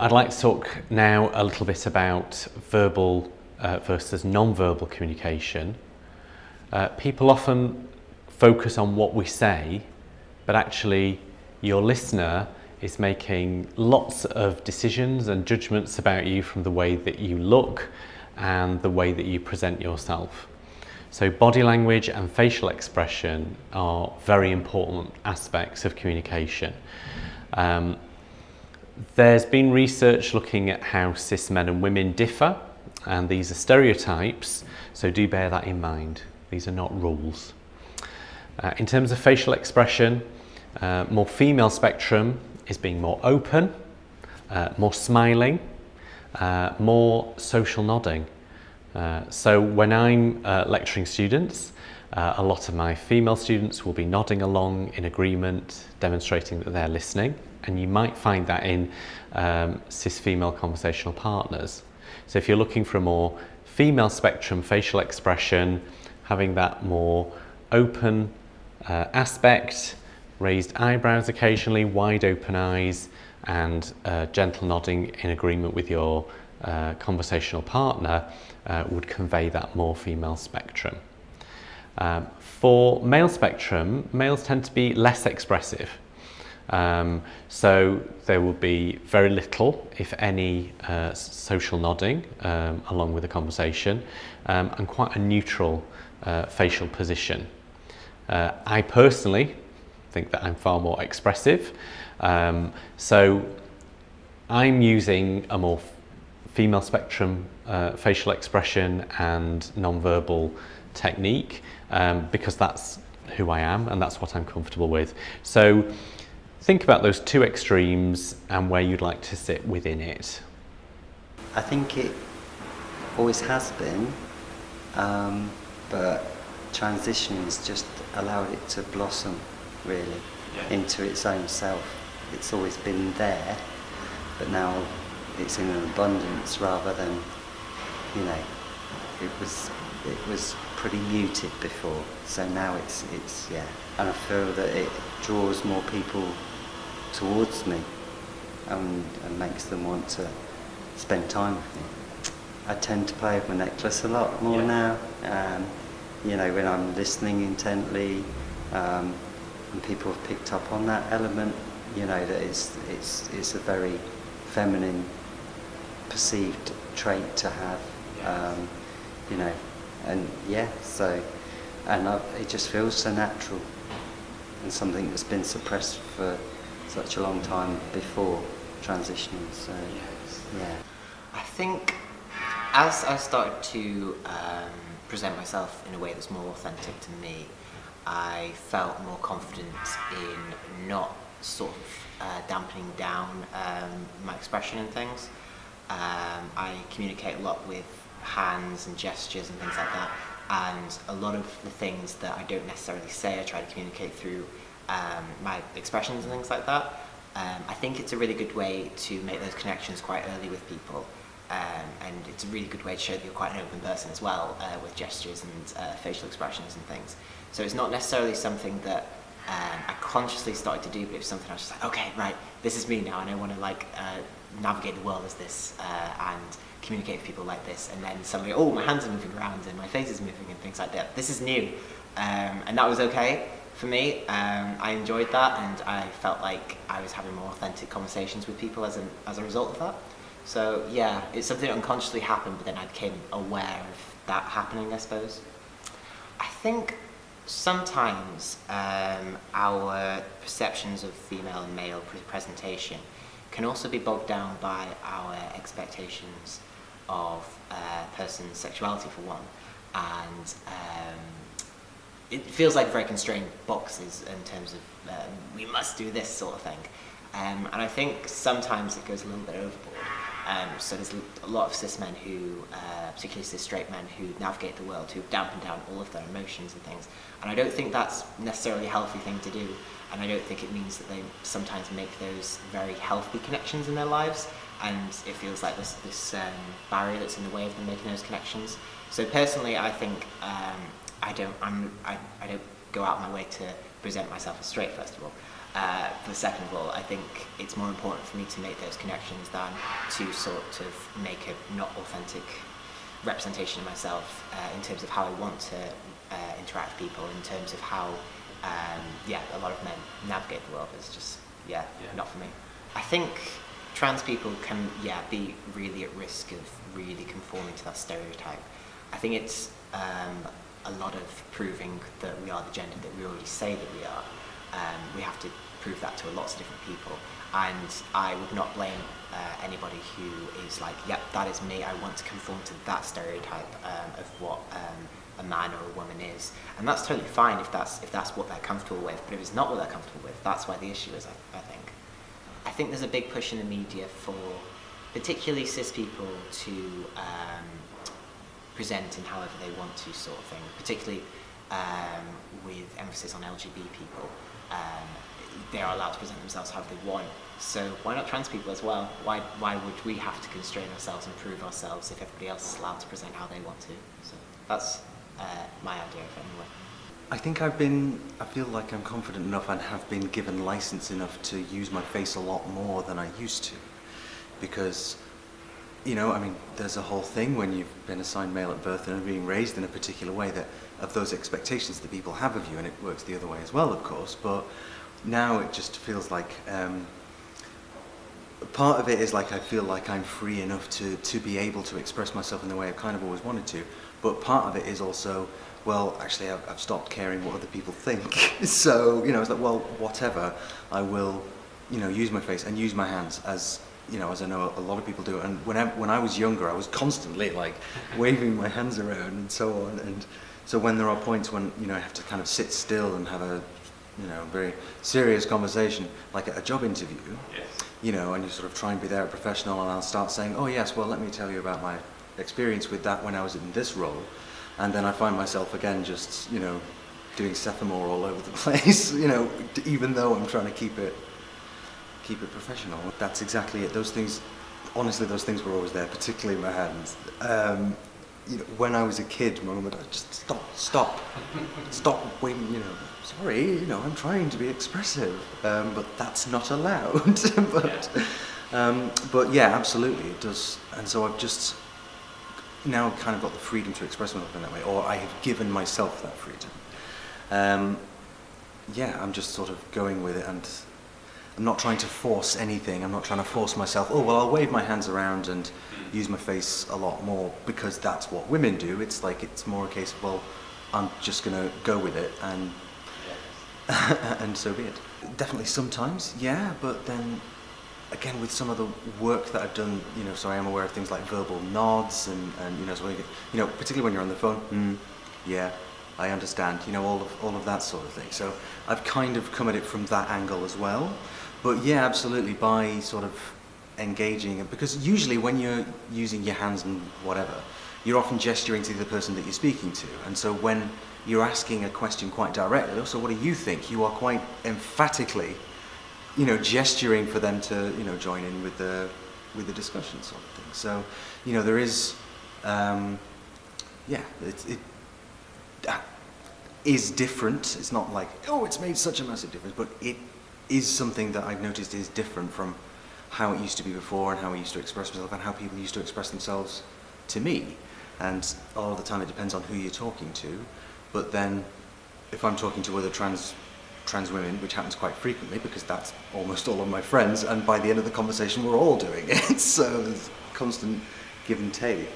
I'd like to talk now a little bit about verbal versus non-verbal communication. People often focus on what we say, but actually your listener is making lots of decisions and judgments about you from the way that you look and the way that you present yourself. So body language and facial expression are very important aspects of communication. There's been research looking at how cis men and women differ, and these are stereotypes, so do bear that in mind. These are not rules. In terms of facial expression, more female spectrum is being more open, more smiling, more social nodding. So when I'm lecturing students, a lot of my female students will be nodding along in agreement, demonstrating that they're listening, and you might find that in cis female conversational partners. So if you're looking for a more female spectrum facial expression, having that more open aspect, raised eyebrows occasionally, wide open eyes, and gentle nodding in agreement with your conversational partner would convey that more female spectrum. For male spectrum, males tend to be less expressive. So there will be very little, if any, social nodding along with the conversation, and quite a neutral facial position. I personally think that I'm far more expressive, so I'm using a more female spectrum facial expression and non-verbal technique because that's who I am and that's what I'm comfortable with. So think about those two extremes and where you'd like to sit within it. I think it always has been, but transitioning has just allowed it to blossom really into its own self. It's always been there, but now it's in an abundance rather than, you know, it was pretty muted before. So now it's and I feel that it draws more people towards me and makes them want to spend time with me. I tend to play with my necklace a lot more now. You know, when I'm listening intently, and people have picked up on that element, you know, that it's a very feminine perceived trait to have, you know, and it just feels so natural and something that's been suppressed for such a long time before transitioning. So yeah, I think as I started to present myself in a way that's more authentic to me, I felt more confident in not sort of dampening down my expression and things. I communicate a lot with hands and gestures and things like that, and a lot of the things that I don't necessarily say I try to communicate through my expressions and things like that. I think it's a really good way to make those connections quite early with people, and it's a really good way to show that you're quite an open person as well, with gestures and facial expressions and things. So it's not necessarily something that I consciously started to do, but it was something I was just like, okay, right, this is me now, and I want to navigate the world as this and communicate with people like this. And then suddenly, oh, my hands are moving around and my face is moving and things like that. This is new, and that was okay for me. I enjoyed that, and I felt like I was having more authentic conversations with people as a result of that. So yeah, it's something that unconsciously happened, but then I became aware of that happening, I suppose. I think sometimes our perceptions of female and male presentation can also be bogged down by our expectations of a person's sexuality, for one, and it feels like very constrained boxes in terms of we must do this sort of thing, and I think sometimes it goes a little bit overboard. So there's a lot of cis men who, particularly cis straight men, who navigate the world, who dampen down all of their emotions and things. And I don't think that's necessarily a healthy thing to do. And I don't think it means that they sometimes make those very healthy connections in their lives. And it feels like this barrier that's in the way of them making those connections. So personally, I think I don't go out of my way to present myself as straight, first of all. But second of all, I think it's more important for me to make those connections than to sort of make a not authentic representation of myself in terms of how I want to interact with people, in terms of how a lot of men navigate the world. It's just not for me. I think trans people can be really at risk of really conforming to that stereotype. I think it's a lot of proving that we are the gender that we already say that we are. We have to prove that to lots of different people, and I would not blame anybody who is like, yep, that is me, I want to conform to that stereotype of what a man or a woman is, and that's totally fine if that's what they're comfortable with. But if it's not what they're comfortable with, that's where the issue is. I think there's a big push in the media for particularly cis people to present in however they want to, sort of thing, particularly with emphasis on LGBT people. They are allowed to present themselves however they want, so why not trans people as well? Why would we have to constrain ourselves and prove ourselves if everybody else is allowed to present how they want to? So that's my idea of it anyway. I think I feel like I'm confident enough and have been given license enough to use my face a lot more than I used to, because there's a whole thing when you've been assigned male at birth and are being raised in a particular way, that of those expectations that people have of you, and it works the other way as well, of course. But now it just feels like part of it is like I feel like I'm free enough to be able to express myself in the way I've kind of always wanted to. But part of it is also, well, actually I've stopped caring what other people think. So it's like, well, whatever, I will use my face and use my hands, as as I know a lot of people do. And when I was younger, I was constantly like waving my hands around and so on. And so when there are points when I have to kind of sit still and have a very serious conversation, like at a job interview, and you sort of try and be there, a professional, and I'll start saying, oh yes, well, let me tell you about my experience with that when I was in this role, and then I find myself again just doing Sephamore all over the place, even though I'm trying to keep it professional. That's exactly it. Those things were always there, particularly my hands. When I was a kid, my mum would just stop waving, sorry, I'm trying to be expressive, but that's not allowed. But yeah, absolutely, it does. And so I've just now kind of got the freedom to express myself in that way, or I have given myself that freedom. I'm just sort of going with it, and I'm not trying to force anything. I'm not trying to force myself, oh, well, I'll wave my hands around and use my face a lot more because that's what women do. It's like, it's more a case of, well, I'm just going to go with it, and and so be it. Definitely sometimes, yeah, but then again, with some of the work that I've done, so I am aware of things like verbal nods and so particularly when you're on the phone, yeah, I understand, all of that sort of thing. So I've kind of come at it from that angle as well. But yeah, absolutely, by sort of engaging, because usually when you're using your hands and whatever, you're often gesturing to the person that you're speaking to. And so when you're asking a question quite directly, so what do you think? You are quite emphatically, gesturing for them to, join in with the discussion sort of thing. So, there is, it is different. It's not like, oh, it's made such a massive difference, but it is something that I've noticed is different from how it used to be before, and how I used to express myself, and how people used to express themselves to me. And a lot of the time it depends on who you're talking to. But then if I'm talking to other trans women, which happens quite frequently because that's almost all of my friends, and by the end of the conversation we're all doing it. So there's constant give and take.